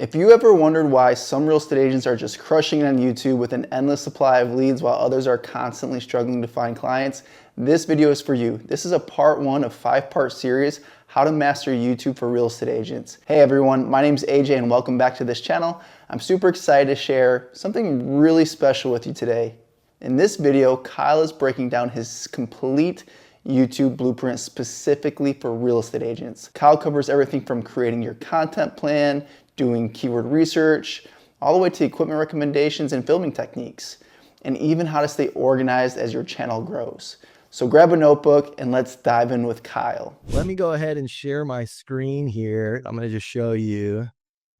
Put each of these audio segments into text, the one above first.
If you ever wondered why some real estate agents are just crushing it on YouTube with an endless supply of leads while others are constantly struggling to find clients, this video is for you. This is a part one of 5-part series, How to Master YouTube for Real Estate Agents. Hey everyone, my name is AJ and welcome back to this channel. I'm super excited to share something really special with you today. In this video, Kyle is breaking down his complete YouTube blueprint specifically for real estate agents. Kyle covers everything from creating your content plan, doing keyword research, all the way to equipment recommendations and filming techniques, and even how to stay organized as your channel grows. So grab a notebook and let's dive in with Kyle. Let me go ahead and share my screen here. I'm going to just show you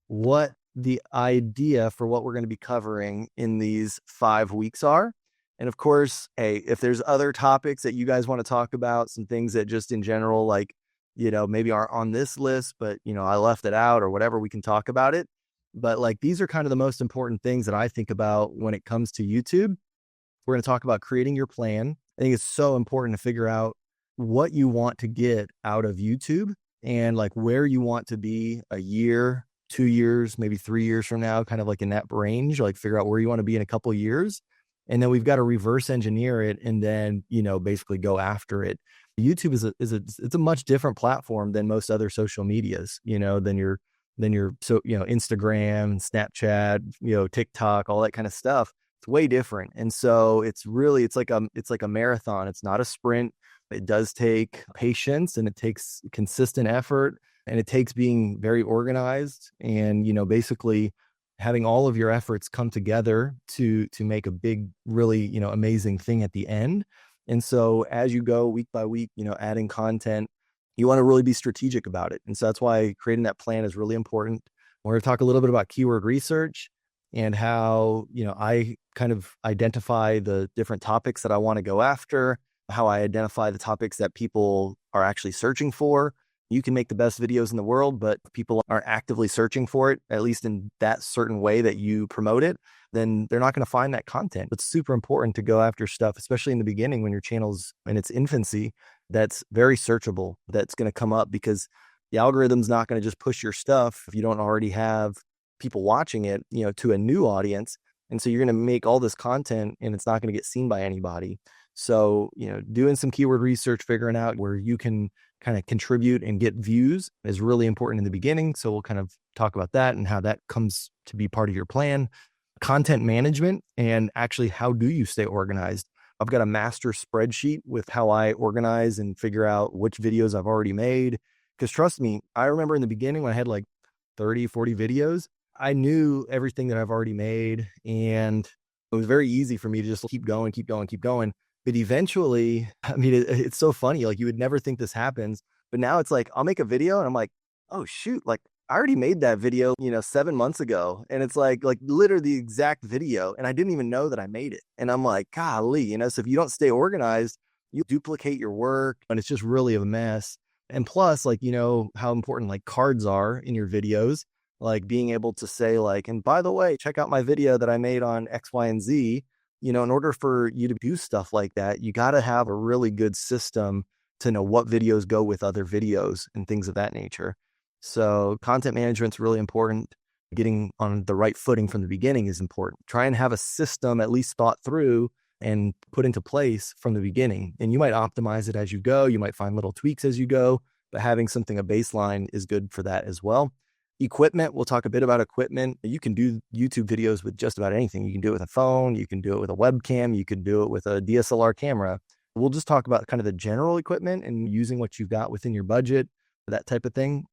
what the idea for what we're going to be covering in these 5 weeks are. And of course, hey, if there's other topics that you guys want to talk about, some things that just in general, like, maybe aren't on this list, but, I left it out or whatever, we can talk about it. But like, these are kind of the most important things that I think about when it comes to YouTube. We're going to talk about creating your plan. I think it's so important to figure out what you want to get out of YouTube and like where you want to be a year, 2 years, maybe 3 years from now, kind of like in that range, like figure out where you want to be in a couple of years. And then we've got to reverse engineer it and then, basically go after it. YouTube it's a much different platform than most other social medias, than your Instagram, Snapchat, TikTok, all that kind of stuff. It's way different. And so it's like a marathon. It's not a sprint. It does take patience and it takes consistent effort and it takes being very organized and, basically having all of your efforts come together to make a big, really, amazing thing at the end. And so as you go week by week, adding content, you want to really be strategic about it. And so that's why creating that plan is really important. We're going to talk a little bit about keyword research and how, I kind of identify the different topics that I want to go after, how I identify the topics that people are actually searching for. You can make the best videos in the world, but if people aren't actively searching for it, at least in that certain way that you promote it, then they're not going to find that content. It's super important to go after stuff, especially in the beginning when your channel's in its infancy, that's very searchable, that's going to come up because the algorithm's not going to just push your stuff if you don't already have people watching it, to a new audience. And so you're going to make all this content and it's not going to get seen by anybody. So, doing some keyword research, figuring out where you can kind of contribute and get views is really important in the beginning. So we'll kind of talk about that and how that comes to be part of your plan. Content management and actually how do you stay organized? I've got a master spreadsheet with how I organize and figure out which videos I've already made. Because trust me, I remember in the beginning when I had like 30, 40 videos, I knew everything that I've already made. And it was very easy for me to just keep going. But eventually, it's so funny. Like you would never think this happens, but now it's like, I'll make a video and I'm like, oh shoot, like I already made that video, 7 months ago. And it's like literally the exact video. And I didn't even know that I made it. And I'm like, golly, so if you don't stay organized, you duplicate your work and it's just really a mess. And plus, like, how important like cards are in your videos, like being able to say like, and by the way, check out my video that I made on X, Y, and Z. In order for you to do stuff like that, you got to have a really good system to know what videos go with other videos and things of that nature. So content management's really important. Getting on the right footing from the beginning is important. Try and have a system at least thought through and put into place from the beginning. And you might optimize it as you go. You might find little tweaks as you go, but having something, a baseline is good for that as well. Equipment, we'll talk a bit about equipment. You can do YouTube videos with just about anything. You can do it with a phone, you can do it with a webcam, you can do it with a DSLR camera. We'll just talk about kind of the general equipment and using what you've got within your budget, that type of thing.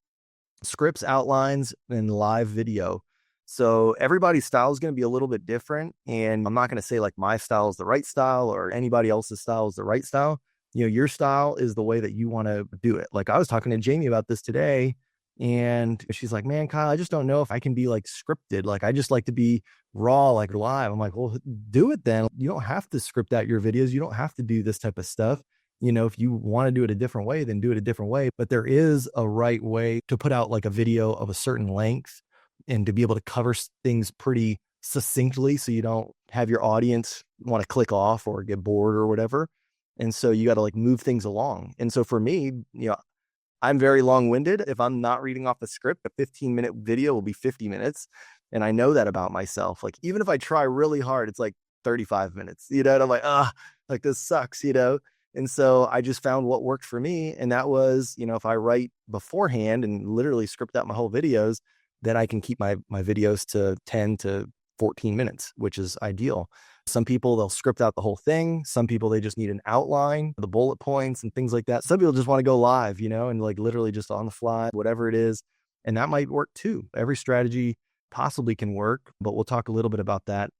Scripts, outlines, and live video. So everybody's style is going to be a little bit different. And I'm not going to say like my style is the right style or anybody else's style is the right style. Your style is the way that you want to do it. Like I was talking to Jamie about this today. And she's like, man, Kyle, I just don't know if I can be like scripted. Like, I just like to be raw, like live. I'm like, well, do it then. You don't have to script out your videos. You don't have to do this type of stuff. If you want to do it a different way, then do it a different way. But there is a right way to put out like a video of a certain length and to be able to cover things pretty succinctly. So you don't have your audience want to click off or get bored or whatever. And so you got to like move things along. And so for me, I'm very long-winded. If I'm not reading off the script, a 15-minute video will be 50 minutes. And I know that about myself. Like, even if I try really hard, it's like 35 minutes, and I'm like, like this sucks. And so I just found what worked for me. And that was, if I write beforehand and literally script out my whole videos, then I can keep my videos to 10 to 14 minutes, which is ideal. Some people, they'll script out the whole thing. Some people, they just need an outline, the bullet points and things like that. Some people just want to go live, and like literally just on the fly, whatever it is. And that might work too. Every strategy possibly can work, but we'll talk a little bit about that.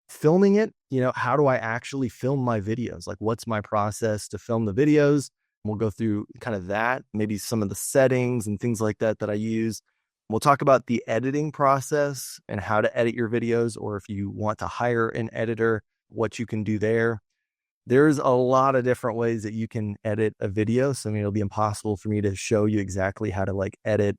Filming it, how do I actually film my videos? Like, what's my process to film the videos? We'll go through kind of that, maybe some of the settings and things like that I use. We'll talk about the editing process and how to edit your videos, or if you want to hire an editor, what you can do there. There's a lot of different ways that you can edit a video. So, it'll be impossible for me to show you exactly how to like edit,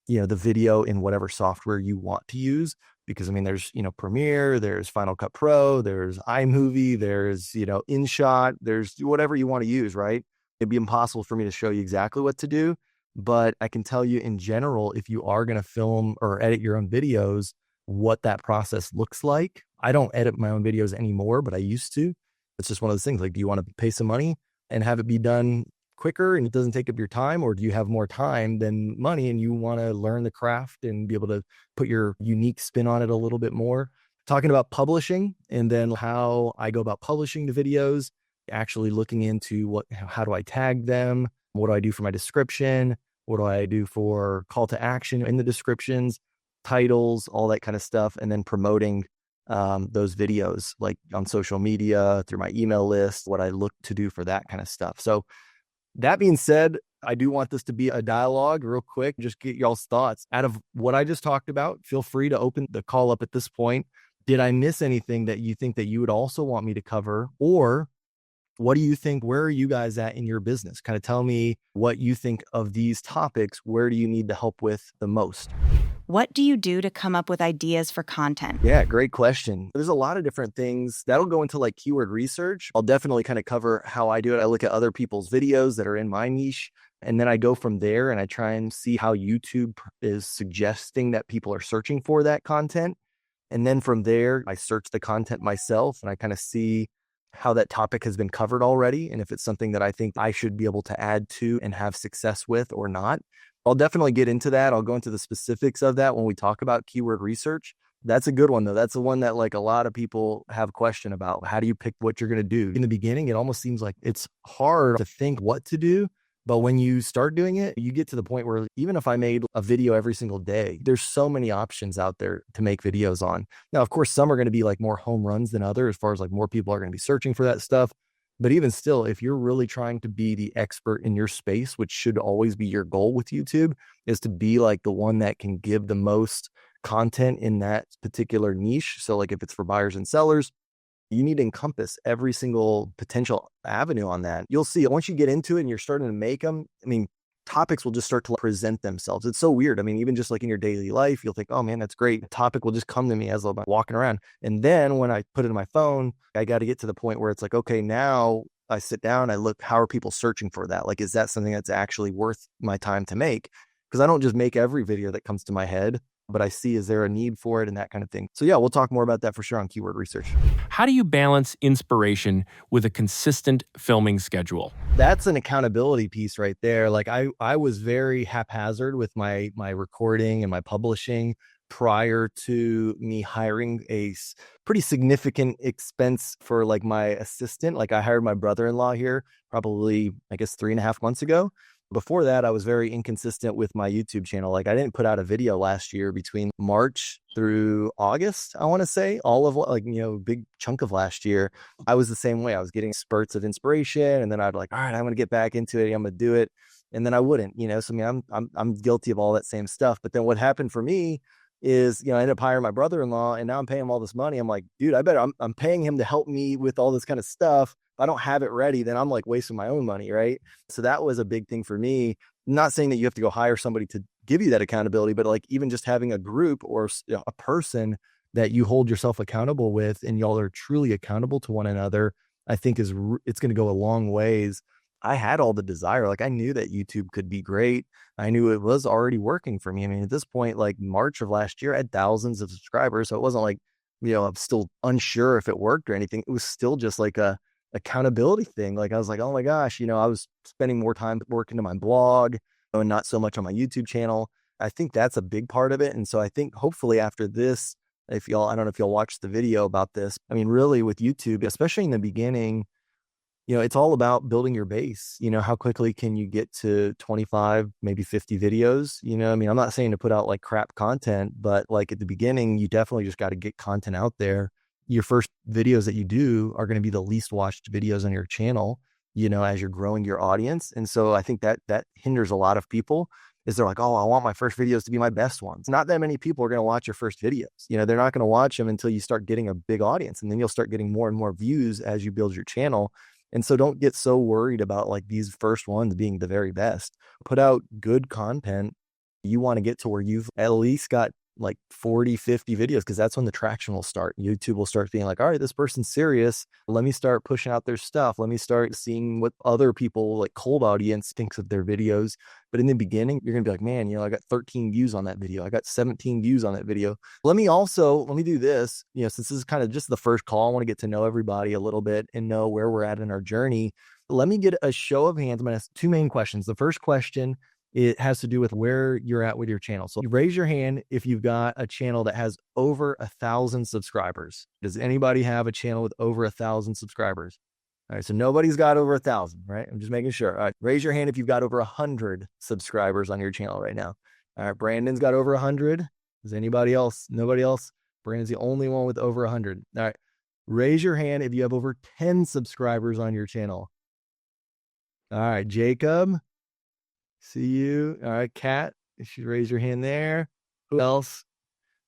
the video in whatever software you want to use. Because there's, Premiere, there's Final Cut Pro, there's iMovie, there's, InShot, there's whatever you want to use, right? It'd be impossible for me to show you exactly what to do. But I can tell you in general, if you are going to film or edit your own videos, what that process looks like. I don't edit my own videos anymore, but I used to. It's just one of those things. Like, do you want to pay some money and have it be done quicker and it doesn't take up your time? Or do you have more time than money and you want to learn the craft and be able to put your unique spin on it a little bit more? Talking about publishing and then how I go about publishing the videos, actually looking into how do I tag them? What do I do for my description? What do I do for call to action in the descriptions, titles, all that kind of stuff, and then promoting those videos like on social media, through my email list, what I look to do for that kind of stuff. So that being said, I do want this to be a dialogue real quick, just get y'all's thoughts. Out of what I just talked about, feel free to open the call up at this point. Did I miss anything that you think that you would also want me to cover? Or what do you think? Where are you guys at in your business? Kind of tell me what you think of these topics. Where do you need the help with the most? What do you do to come up with ideas for content? Yeah, great question. There's a lot of different things that'll go into like keyword research. I'll definitely kind of cover how I do it. I look at other people's videos that are in my niche, and then I go from there and I try and see how YouTube is suggesting that people are searching for that content. And then from there, I search the content myself and I kind of see how that topic has been covered already. And if it's something that I think I should be able to add to and have success with or not. I'll definitely get into that. I'll go into the specifics of that when we talk about keyword research. That's a good one though. That's the one that like a lot of people have a question about. How do you pick what you're going to do? In the beginning, it almost seems like it's hard to think what to do. But when you start doing it, you get to the point where even if I made a video every single day, there's so many options out there to make videos on. Now, of course, some are going to be like more home runs than others, as far as like more people are going to be searching for that stuff. But even still, if you're really trying to be the expert in your space, which should always be your goal with YouTube, is to be like the one that can give the most content in that particular niche. So like if it's for buyers and sellers, you need to encompass every single potential avenue on that. You'll see once you get into it and you're starting to make them, topics will just start to present themselves. It's so weird. Even just like in your daily life, you'll think, oh man, that's great. The topic will just come to me as I'm walking around. And then when I put it in my phone, I got to get to the point where it's like, okay, now I sit down, I look, how are people searching for that? Like, is that something that's actually worth my time to make? Because I don't just make every video that comes to my head, but I see, is there a need for it and that kind of thing. So yeah, we'll talk more about that for sure on keyword research. How do you balance inspiration with a consistent filming schedule? That's an accountability piece right there. Like I was very haphazard with my recording and my publishing prior to me hiring a pretty significant expense for like my assistant. Like I hired my brother-in-law here probably, I guess, 3.5 months ago. Before that, I was very inconsistent with my YouTube channel. Like I didn't put out a video last year between March through August, I want to say, all of big chunk of last year. I was the same way. I was getting spurts of inspiration and then I'd like, all right, I'm going to get back into it. I'm going to do it. And then I wouldn't, so I'm guilty of all that same stuff. But then what happened for me is, I ended up hiring my brother-in-law and now I'm paying him all this money. I'm like, dude, I'm paying him to help me with all this kind of stuff. If I don't have it ready, then I'm like wasting my own money. Right. So that was a big thing for me. Not saying that you have to go hire somebody to give you that accountability, but like even just having a group or a person that you hold yourself accountable with and y'all are truly accountable to one another, I think it's going to go a long ways. I had all the desire. Like I knew that YouTube could be great. I knew it was already working for me. I mean, at this point, like March of last year, I had thousands of subscribers. So it wasn't like, I'm still unsure if it worked or anything. It was still just like a accountability thing. Like I was like, oh my gosh, I was spending more time working to my blog and not so much on my YouTube channel. I think that's a big part of it. And so I think hopefully after this, I don't know if y'all watched the video about this. I mean, really with YouTube, especially in the beginning, it's all about building your base. How quickly can you get to 25, maybe 50 videos? I mean, I'm not saying to put out like crap content, but like at the beginning, you definitely just got to get content out there. Your first videos that you do are going to be the least watched videos on your channel, as you're growing your audience. And so I think that hinders a lot of people is they're like, oh, I want my first videos to be my best ones. Not that many people are going to watch your first videos. They're not going to watch them until you start getting a big audience. And then you'll start getting more and more views as you build your channel. And so don't get so worried about like these first ones being the very best. Put out good content. You want to get to where you've at least got like 40, 50 videos, because that's when the traction will start. YouTube will start being like, all right, this person's serious. Let me start pushing out their stuff. Let me start seeing what other people, like cold audience, thinks of their videos. But in the beginning, you're going to be like, man, I got 13 views on that video. I got 17 views on that video. Let me do this, since this is kind of just the first call, I want to get to know everybody a little bit and know where we're at in our journey. Let me get a show of hands. I'm going to ask two main questions. The first question, it has to do with where you're at with your channel. So you raise your hand if you've got a channel that has over 1,000 subscribers. Does anybody have a channel with over 1,000 subscribers? All right, so nobody's got over 1,000, right? I'm just making sure. All right, raise your hand if you've got over 100 subscribers on your channel right now. All right, Brandon's got over 100. Does anybody else? Nobody else? Brandon's the only one with over 100. All right, raise your hand if you have over 10 subscribers on your channel. All right, Jacob, see you. All right, Kat, you should raise your hand there. Who else?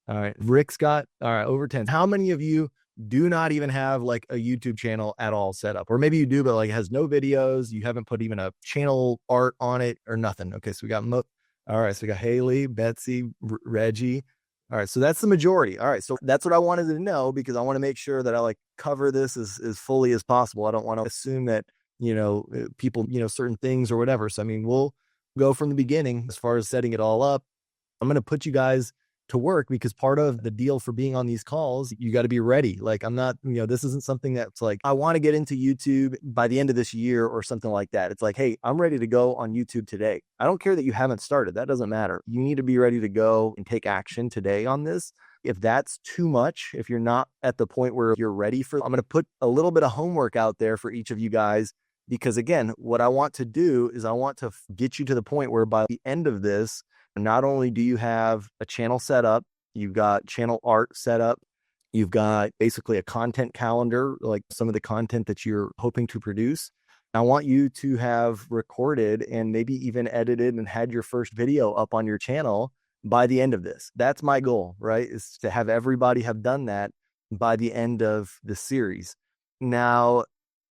All right, Rick's got, all right, over 10. How many of you do not even have like a YouTube channel at all set up? Or maybe you do, but like it has no videos. You haven't put even a channel art on it or nothing. Okay, so we got, all right, so we got Haley, Betsy, Reggie. All right, so that's the majority. All right, so that's what I wanted to know, because I want to make sure that I like cover this as fully as possible. I don't want to assume that, people, certain things or whatever. So, I mean, we'll go from the beginning as far as setting it all up. I'm going to put you guys to work, because part of the deal for being on these calls, you got to be ready. Like I'm not, this isn't something that's like, I want to get into YouTube by the end of this year or something like that. It's like, hey, I'm ready to go on YouTube today. I don't care that you haven't started. That doesn't matter. You need to be ready to go and take action today on this. If that's too much, if you're not at the point where you're ready I'm going to put a little bit of homework out there for each of you guys, because again, what I want to do is I want to get you to the point where by the end of this, not only do you have a channel set up, you've got channel art set up, you've got basically a content calendar, like some of the content that you're hoping to produce. I want you to have recorded and maybe even edited and had your first video up on your channel by the end of this. That's my goal, right? Is to have everybody have done that by the end of the series. Now,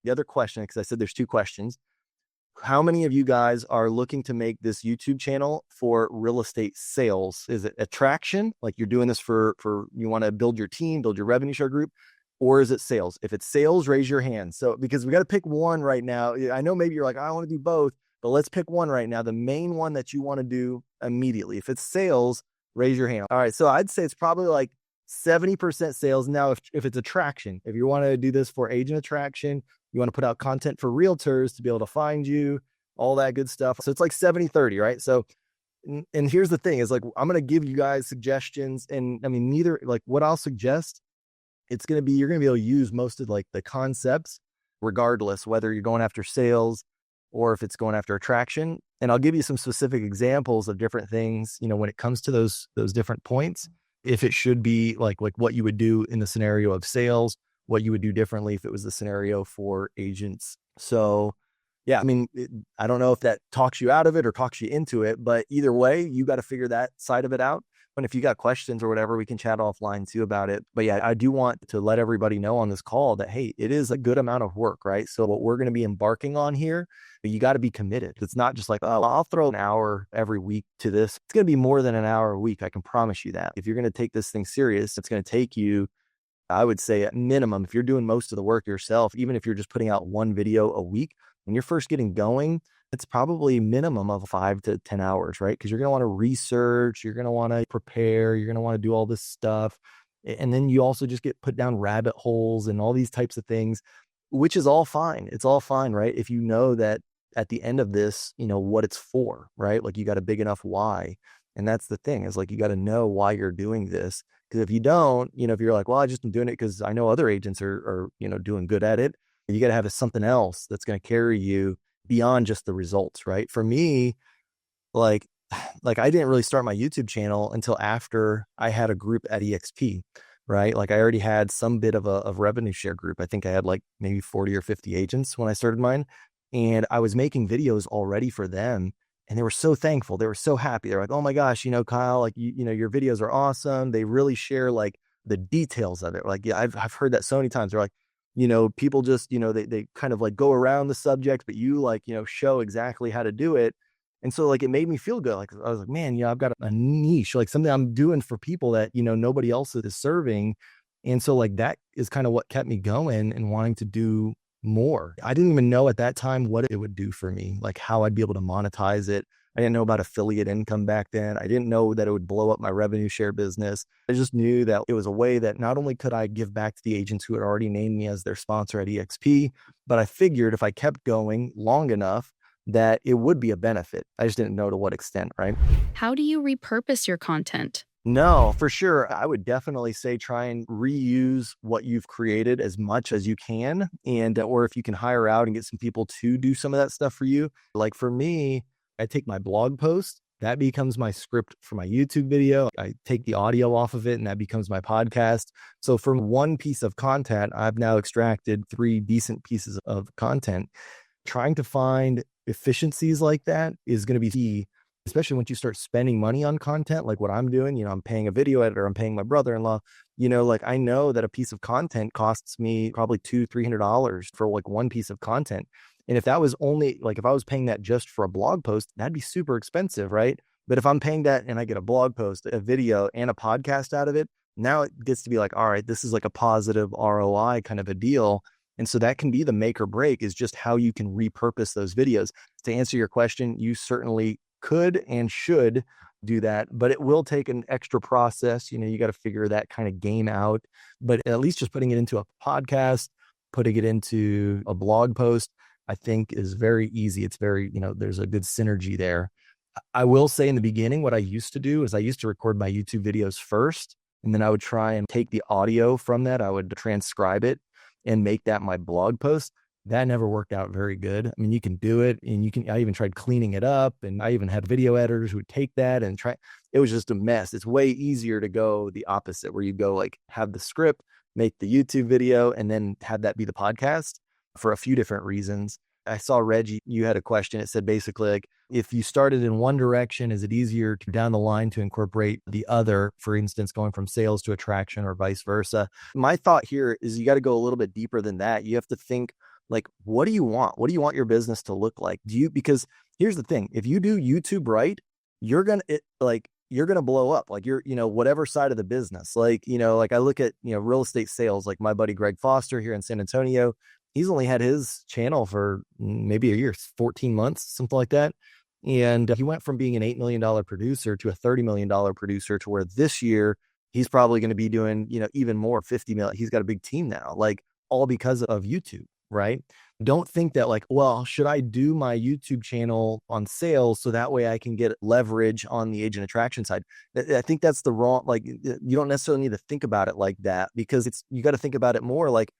the other question, because I said there's two questions. How many of you guys are looking to make this YouTube channel for real estate sales? Is it attraction? Like you're doing this for you want to build your team, build your revenue share group, or is it sales? If it's sales, raise your hand. So, because we got to pick one right now. I know maybe you're like, I want to do both, but let's pick one right now. The main one that you want to do immediately. If it's sales, raise your hand. All right. So I'd say it's probably like 70% sales. Now, if it's attraction, if you want to do this for agent attraction, you want to put out content for realtors to be able to find you, all that good stuff. So it's like 70-30, right? So, and here's the thing is like, I'm going to give you guys suggestions. And I mean, neither, like what I'll suggest, you're going to be able to use most of like the concepts, regardless, whether you're going after sales or if it's going after attraction. And I'll give you some specific examples of different things, when it comes to those different points, if it should be like what you would do in the scenario of sales, what you would do differently if it was the scenario for agents. So yeah, I mean, I don't know if that talks you out of it or talks you into it, but either way, you got to figure that side of it out. And if you got questions or whatever, we can chat offline too about it. But yeah, I do want to let everybody know on this call that, hey, it is a good amount of work, right? So what we're going to be embarking on here, you got to be committed. It's not just like, oh, I'll throw an hour every week to this. It's going to be more than an hour a week. I can promise you that. If you're going to take this thing serious, it's going to take you, I would say at minimum, if you're doing most of the work yourself, even if you're just putting out one video a week, when you're first getting going, it's probably minimum of 5 to 10 hours, right? Because you're going to want to research, you're going to want to prepare, you're going to want to do all this stuff. And then you also just get put down rabbit holes and all these types of things, which is all fine. It's all fine, right? If you know that at the end of this, what it's for, right? Like you got a big enough why. And that's the thing, is like, you got to know why you're doing this. Because if you don't, if you're like, well, I just am doing it because I know other agents are doing good at it, you got to have something else that's going to carry you beyond just the results, right? For me, like I didn't really start my YouTube channel until after I had a group at EXP, right? Like I already had some bit of a revenue share group. I think I had like maybe 40 or 50 agents when I started mine, and I was making videos already for them. And they were so thankful. They were so happy. They're like, oh my gosh, Kyle, like, your videos are awesome. They really share like the details of it. Like, yeah, I've heard that so many times. They're like, people just, they kind of like go around the subject, but you like, show exactly how to do it. And so like, it made me feel good. Like, I was like, man, I've got a niche, like something I'm doing for people that, nobody else is serving. And so like, that is kind of what kept me going and wanting to do more. I didn't even know at that time what it would do for me, like how I'd be able to monetize it. I didn't know about affiliate income back then. I didn't know that it would blow up my revenue share business. I just knew that it was a way that not only could I give back to the agents who had already named me as their sponsor at EXP, but I figured if I kept going long enough that it would be a benefit. I just didn't know to what extent, right? How do you repurpose your content? No, for sure. I would definitely say try and reuse what you've created as much as you can. And, or if you can hire out and get some people to do some of that stuff for you. Like for me, I take my blog post, that becomes my script for my YouTube video. I take the audio off of it and that becomes my podcast. So from one piece of content, I've now extracted 3 decent pieces of content. Trying to find efficiencies like that is going to be key, especially once you start spending money on content, like what I'm doing. I'm paying a video editor, I'm paying my brother-in-law, like I know that a piece of content costs me probably $200-$300 for like one piece of content. And if that was only like, if I was paying that just for a blog post, that'd be super expensive, right? But if I'm paying that and I get a blog post, a video, and a podcast out of it, now it gets to be like, all right, this is like a positive ROI kind of a deal. And so that can be the make or break, is just how you can repurpose those videos. To answer your question, you certainly could and should do that, but it will take an extra process. You got to figure that kind of game out, but at least just putting it into a podcast, putting it into a blog post, I think is very easy. It's very, there's a good synergy there. I will say in the beginning, what I used to do is I used to record my YouTube videos first, and then I would try and take the audio from that. I would transcribe it and make that my blog post. That never worked out very good. I mean, you can do it, and I even tried cleaning it up, and I even had video editors who would take that and try. It was just a mess. It's way easier to go the opposite, where you go like have the script, make the YouTube video, and then have that be the podcast, for a few different reasons. I saw Reggie, you had a question. It said basically like, if you started in one direction, is it easier to down the line to incorporate the other, for instance, going from sales to attraction or vice versa? My thought here is you got to go a little bit deeper than that. You have to think like, what do you want? What do you want your business to look like? Because here's the thing, if you do YouTube right, you're going to blow up. Like you're, whatever side of the business, like I look at, real estate sales, like my buddy, Greg Foster here in San Antonio, he's only had his channel for maybe a year, 14 months, something like that. And he went from being an $8 million producer to a $30 million producer, to where this year he's probably going to be doing, even more, 50 million. He's got a big team now, like all because of YouTube, right? Don't think that like, well, should I do my YouTube channel on sales so that way I can get leverage on the agent attraction side? I think that's the wrong, like you don't necessarily need to think about it like that, because you got to think about it more like,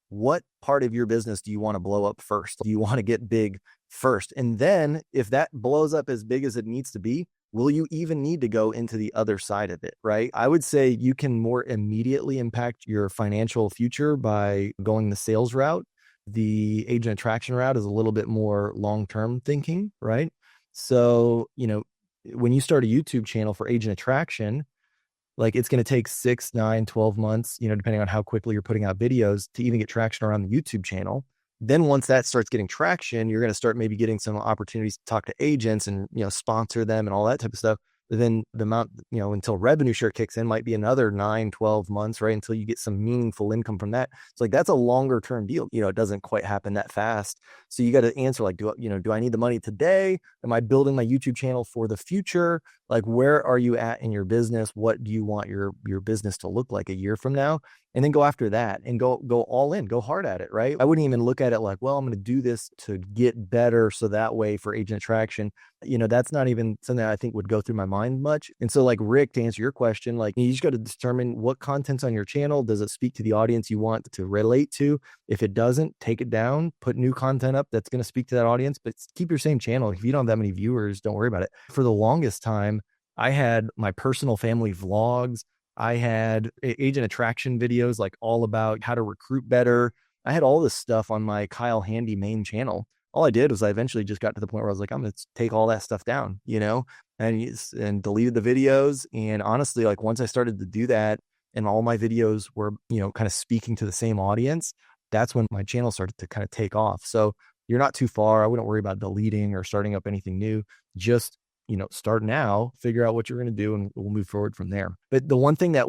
what part of your business do you want to blow up first? Do you want to get big first? And then if that blows up as big as it needs to be, will you even need to go into the other side of it, right? I would say you can more immediately impact your financial future by going the sales route. The agent attraction route is a little bit more long-term thinking, right? So, when you start a YouTube channel for agent attraction, like it's going to take 6, 9, 12 months, depending on how quickly you're putting out videos, to even get traction around the YouTube channel. Then once that starts getting traction, you're going to start maybe getting some opportunities to talk to agents and, sponsor them and all that type of stuff. then the amount, until revenue share kicks in might be another 9-12 months, right? Until you get some meaningful income from that. It's like, that's a longer term deal. It doesn't quite happen that fast. So you got to answer like, do I need the money today? Am I building my YouTube channel for the future? Like, where are you at in your business? What do you want your business to look like a year from now? And then go after that and go all in, go hard at it, right? I wouldn't even look at it like, well, I'm going to do this to get better, so that way for agent attraction, that's not even something I think would go through my mind much. And so like Rick, to answer your question, like you just got to determine what content's on your channel. Does it speak to the audience you want to relate to? If it doesn't, take it down, put new content up that's going to speak to that audience, but keep your same channel. If you don't have that many viewers, don't worry about it. For the longest time, I had my personal family vlogs. I had agent attraction videos, like all about how to recruit better. I had all this stuff on my Kyle Handy main channel. All I did was I eventually just got to the point where I was like, I'm going to take all that stuff down, and deleted the videos. And honestly, like once I started to do that and all my videos were, kind of speaking to the same audience, that's when my channel started to kind of take off. So you're not too far. I wouldn't worry about deleting or starting up anything new. Just start now, figure out what you're going to do, and we'll move forward from there. But the one thing that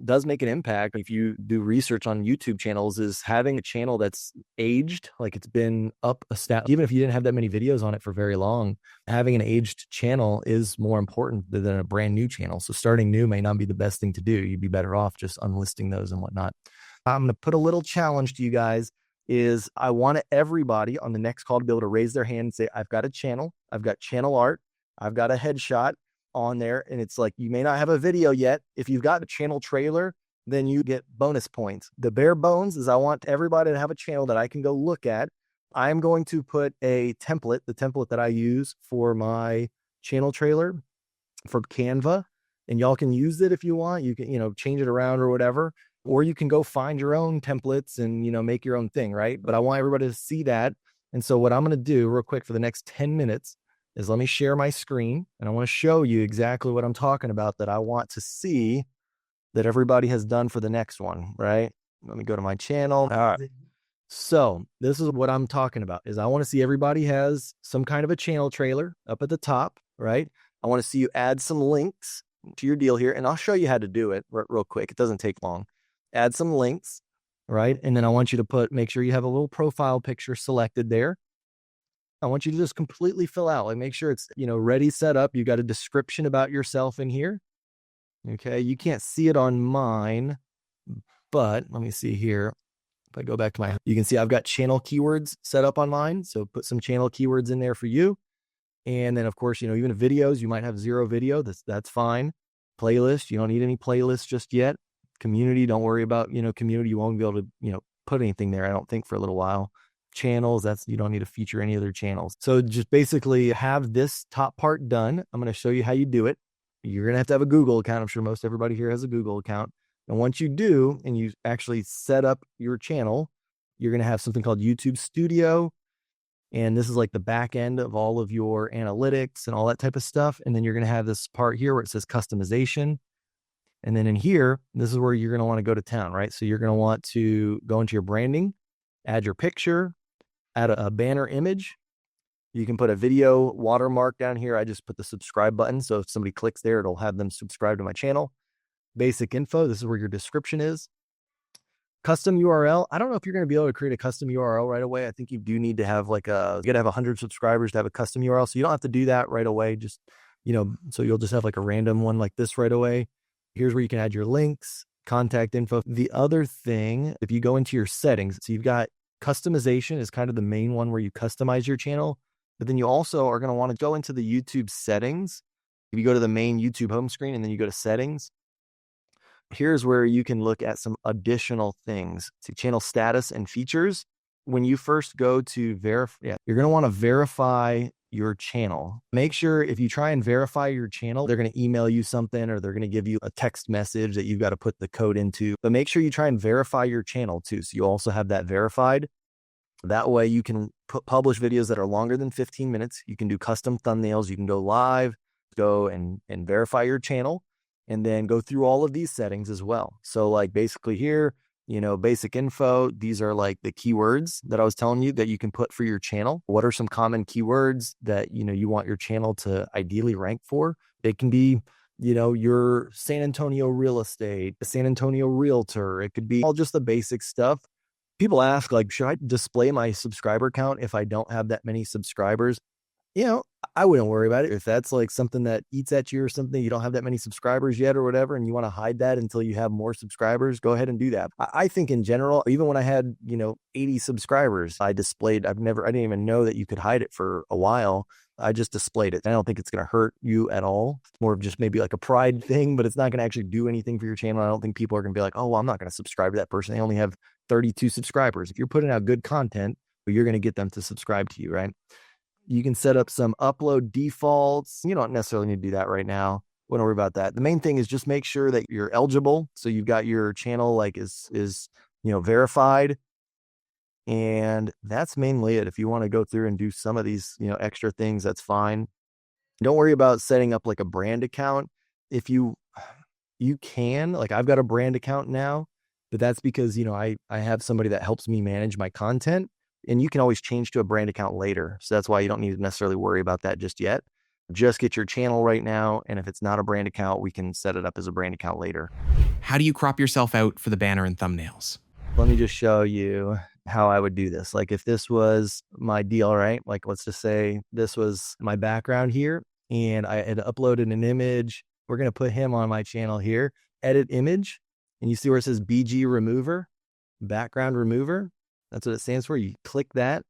does make an impact if you do research on YouTube channels is having a channel that's aged, like it's been up a step. Even if you didn't have that many videos on it for very long, having an aged channel is more important than a brand new channel. So starting new may not be the best thing to do. You'd be better off just unlisting those and whatnot. I'm going to put a little challenge to you guys. Is I want everybody on the next call to be able to raise their hand and say, I've got a channel, I've got channel art, I've got a headshot on there. And it's like, you may not have a video yet. If you've got a channel trailer, then you get bonus points. The bare bones is I want everybody to have a channel that I can go look at. I'm going to put a template, the template that I use for my channel trailer for Canva, and y'all can use it if you want. You can, change it around or whatever, or you can go find your own templates and, make your own thing, right? But I want everybody to see that. And so what I'm going to do real quick for the next 10 minutes is let me share my screen, and I want to show you exactly what I'm talking about that I want to see that everybody has done for the next one, right? Let me go to my channel. All right. So this is what I'm talking about is I want to see everybody has some kind of a channel trailer up at the top, right? I want to see you add some links to your deal here, and I'll show you how to do it real quick. It doesn't take long. Add some links, right? And then I want you to make sure you have a little profile picture selected there. I want you to just completely fill out, like make sure it's, ready, set up. You got a description about yourself in here. Okay. You can't see it on mine, but let me see here. If I go back to you can see I've got channel keywords set up on mine. So put some channel keywords in there for you. And then of course, even videos, you might have 0 video. That's fine. Playlist. You don't need any playlists just yet. Community. Don't worry about, community. You won't be able to, put anything there. I don't think for a little while. Channels, you don't need to feature any other channels. So just basically have this top part done. I'm going to show you how you do it. You're going to have a Google account. I'm sure most everybody here has a Google account. And once you do, and you actually set up your channel, you're going to have something called YouTube Studio. And this is like the back end of all of your analytics and all that type of stuff. And then you're going to have this part here where it says customization. And then in here, this is where you're going to want to go to town, right? So you're going to want to go into your branding, add your picture, add a banner image. You can put a video watermark down here. I just put the subscribe button. So if somebody clicks there, it'll have them subscribe to my channel. Basic info. This is where your description is. Custom URL. I don't know if you're going to be able to create a custom URL right away. I think you do need to have you got to have 100 subscribers to have a custom URL. So you don't have to do that right away. Just, so you'll just have like a random one like this right away. Here's where you can add your links, contact info. The other thing, if you go into your settings, so you've got customization is kind of the main one where you customize your channel, but then you also are going to want to go into the YouTube settings. If you go to the main YouTube home screen and then you go to settings, here's where you can look at some additional things. See channel status and features. When you first go to verify, you're going to want to verify your channel. Make sure if you try and verify your channel, they're going to email you something or they're going to give you a text message that you've got to put the code into. But make sure you try and verify your channel too. So you also have that verified. That way you can publish videos that are longer than 15 minutes. You can do custom thumbnails. You can go live, go and verify your channel, and then go through all of these settings as well. So like basically here, basic info. These are like the keywords that I was telling you that you can put for your channel. What are some common keywords that, you want your channel to ideally rank for? It can be, your San Antonio real estate, the San Antonio realtor. It could be all just the basic stuff. People ask, like, should I display my subscriber count if I don't have that many subscribers? I wouldn't worry about it. If that's like something that eats at you or something, you don't have that many subscribers yet or whatever, and you want to hide that until you have more subscribers, go ahead and do that. I think in general, even when I had, 80 subscribers, I didn't even know that you could hide it for a while. I just displayed it. I don't think it's going to hurt you at all. It's more of just maybe like a pride thing, but it's not going to actually do anything for your channel. I don't think people are going to be like, oh, well, I'm not going to subscribe to that person. They only have 32 subscribers. If you're putting out good content, you're going to get them to subscribe to you, right? You can set up some upload defaults. You don't necessarily need to do that right now. Wouldn't worry about that. The main thing is just make sure that you're eligible. So you've got your channel like is verified. And that's mainly it. If you want to go through and do some of these, extra things, that's fine. Don't worry about setting up like a brand account. If you can, like I've got a brand account now, but that's because, I have somebody that helps me manage my content. And you can always change to a brand account later. So that's why you don't need to necessarily worry about that just yet. Just get your channel right now. And if it's not a brand account, we can set it up as a brand account later. How do you crop yourself out for the banner and thumbnails? Let me just show you how I would do this. Like if this was my deal, right? Like let's just say this was my background here and I had uploaded an image. We're going to put him on my channel here, edit image. And you see where it says BG remover, background remover. That's what it stands for. You click that.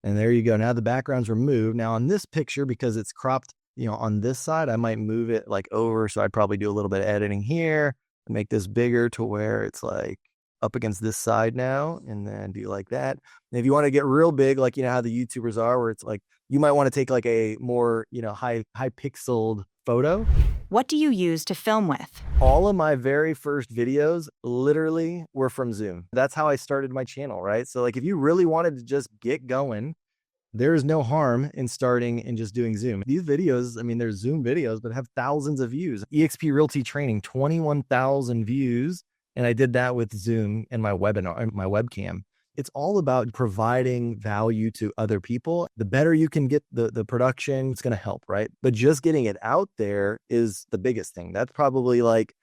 And there you go. Now the background's removed. Now on this picture, because it's cropped, on this side, I might move it like over. So I'd probably do a little bit of editing here, make this bigger to where it's like up against this side now, and then do like that. And if you want to get real big, like, how the YouTubers are, where it's like, you might want to take like a more, high pixeled photo. What do you use to film with? All of my very first videos literally were from Zoom. That's how I started my channel, right? So like if you really wanted to just get going, there is no harm in starting and just doing Zoom. These videos, they're Zoom videos, but have thousands of views. eXp Realty training, 21,000 views. And I did that with Zoom and my webinar, my webcam. It's all about providing value to other people. The better you can get the production, it's going to help, right? But just getting it out there is the biggest thing. That's probably like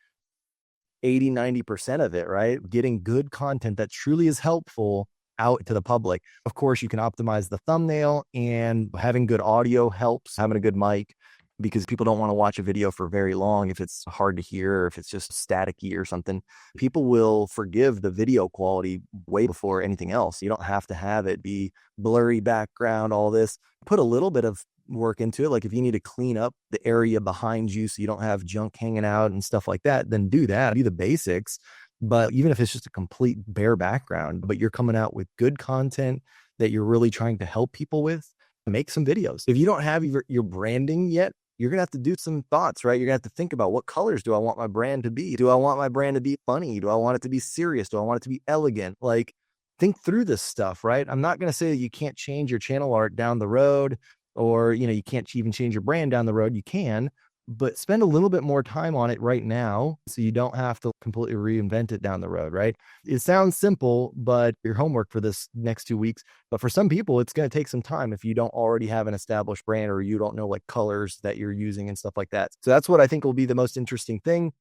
80-90% of it, right? Getting good content that truly is helpful out to the public. Of course, you can optimize the thumbnail, and having good audio helps, having a good mic, because people don't want to watch a video for very long if it's hard to hear or if it's just staticky or something. People will forgive the video quality way before anything else. You don't have to have it be blurry background, all this. Put a little bit of work into it. Like if you need to clean up the area behind you so you don't have junk hanging out and stuff like that, then do that. Do the basics. But even if it's just a complete bare background, but you're coming out with good content that you're really trying to help people with, make some videos. If you don't have your branding yet, you're going to have to do some thoughts, right? You're going to have to think about, what colors do I want my brand to be? Do I want my brand to be funny? Do I want it to be serious? Do I want it to be elegant? Like, think through this stuff, right? I'm not going to say that you can't change your channel art down the road, or, you can't even change your brand down the road. You can, but spend a little bit more time on it right now so you don't have to completely reinvent it down the road, right? It sounds simple, but your homework for this next 2 weeks. But for some people, it's going to take some time if you don't already have an established brand, or you don't know like colors that you're using and stuff like that. So that's what I think will be the most interesting thing.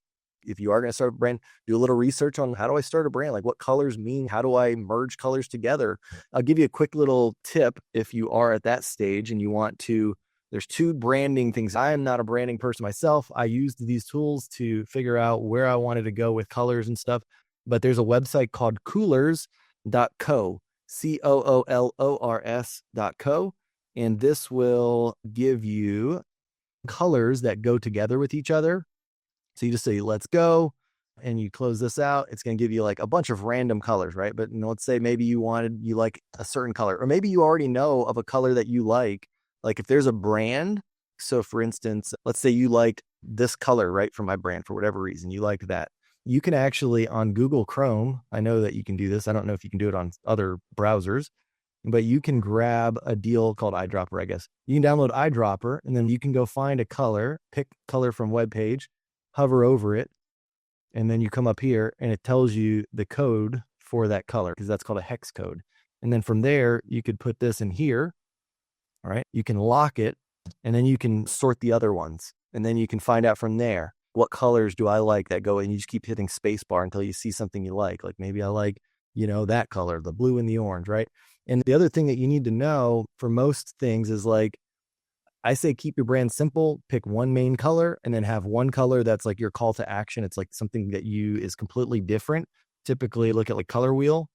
If you are going to start a brand, do a little research on, how do I start a brand? Like, what colors mean? How do I merge colors together? I'll give you a quick little tip if you are at that stage and you want to. There's 2 branding things. I am not a branding person myself. I used these tools to figure out where I wanted to go with colors and stuff. But there's a website called coolors.co, COOLORS.co. And this will give you colors that go together with each other. So you just say, let's go, and you close this out. It's going to give you like a bunch of random colors, right? But let's say maybe you like a certain color, or maybe you already know of a color that you like. Like if there's a brand, so for instance, let's say you liked this color, right, for my brand, for whatever reason, you liked that. You can actually, on Google Chrome, I know that you can do this. I don't know if you can do it on other browsers, but you can grab a deal called eyedropper, I guess. You can download eyedropper, and then you can go find a color, pick color from webpage, hover over it, And then you come up here and it tells you the code for that color, because that's called a hex code. And then from there, you could put this in here. All right. You can lock it, and then you can sort the other ones. And then you can find out from there, what colors do I like that go, and you just keep hitting space bar until you see something you like. Like maybe I like, that color, the blue and the orange, right? And the other thing that you need to know for most things is, like, I say keep your brand simple, pick one main color, and then have one color that's like your call to action. It's like something that is completely different. Typically look at like color wheel.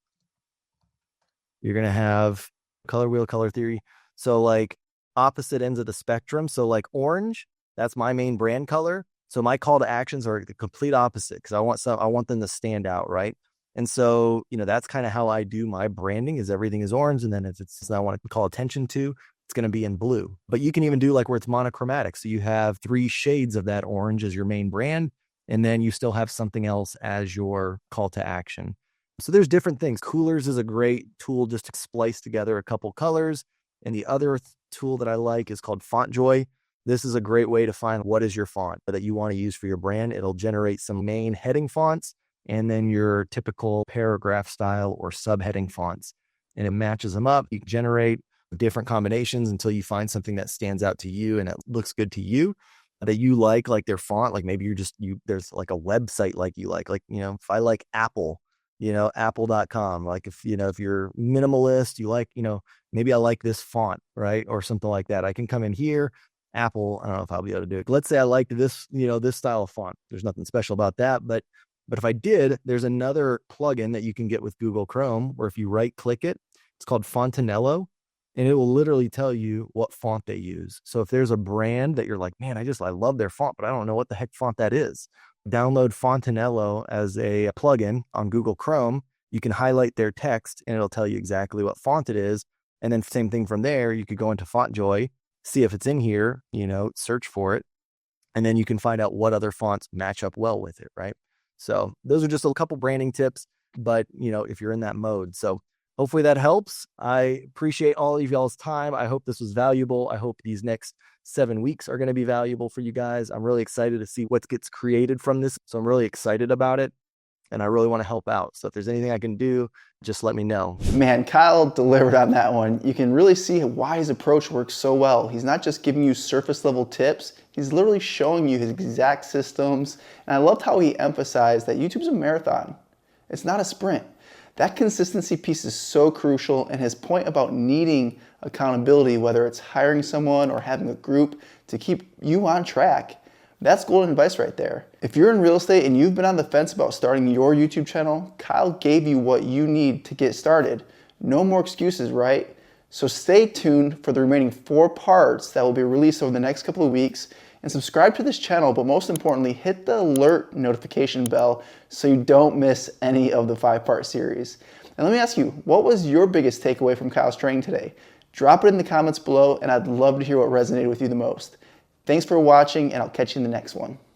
You're going to have color wheel, color theory. So like opposite ends of the spectrum. So like orange, that's my main brand color. So my call to actions are the complete opposite, because I want them to stand out, right? And so, that's kind of how I do my branding, is everything is orange. And then if it's I want to call attention to, it's going to be in blue. But you can even do like where it's monochromatic. So you have 3 shades of that orange as your main brand, and then you still have something else as your call to action. So there's different things. Coolers is a great tool just to splice together a couple colors. And the other tool that I like is called FontJoy. This is a great way to find what is your font that you want to use for your brand. It'll generate some main heading fonts and then your typical paragraph style or subheading fonts. And it matches them up. You can generate different combinations until you find something that stands out to you and it looks good to you, that you like their font. Like maybe there's like a website like you like, if I like Apple, apple.com. Like if you're minimalist, you like, maybe I like this font, right? Or something like that. I can come in here, Apple. I don't know if I'll be able to do it. Let's say I like this, this style of font. There's nothing special about that. But if I did, there's another plugin that you can get with Google Chrome where if you right click it, it's called Fontanello, and it will literally tell you what font they use. So if there's a brand that you're like, man, I love their font, but I don't know what the heck font that is. Download Fontanello as a plugin on Google Chrome. You can highlight their text and it'll tell you exactly what font it is. And then same thing from there, you could go into FontJoy, see if it's in here, search for it. And then you can find out what other fonts match up well with it, right? So those are just a couple branding tips, but if you're in that mode. So hopefully that helps. I appreciate all of y'all's time. I hope this was valuable. I hope these next 7 weeks are going to be valuable for you guys. I'm really excited to see what gets created from this. So I'm really excited about it and I really want to help out. So if there's anything I can do, just let me know. Man, Kyle delivered on that one. You can really see why his approach works so well. He's not just giving you surface level tips, he's literally showing you his exact systems. And I loved how he emphasized that YouTube's a marathon. It's not a sprint. That consistency piece is so crucial, and his point about needing accountability, whether it's hiring someone or having a group to keep you on track, that's golden advice right there. If you're in real estate and you've been on the fence about starting your YouTube channel, Kyle gave you what you need to get started. No more excuses, right? So stay tuned for the remaining 4 parts that will be released over the next couple of weeks, and subscribe to this channel, but most importantly, hit the alert notification bell so you don't miss any of the 5-part series. And let me ask you, what was your biggest takeaway from Kyle's training today? Drop it in the comments below, and I'd love to hear what resonated with you the most. Thanks for watching, and I'll catch you in the next one.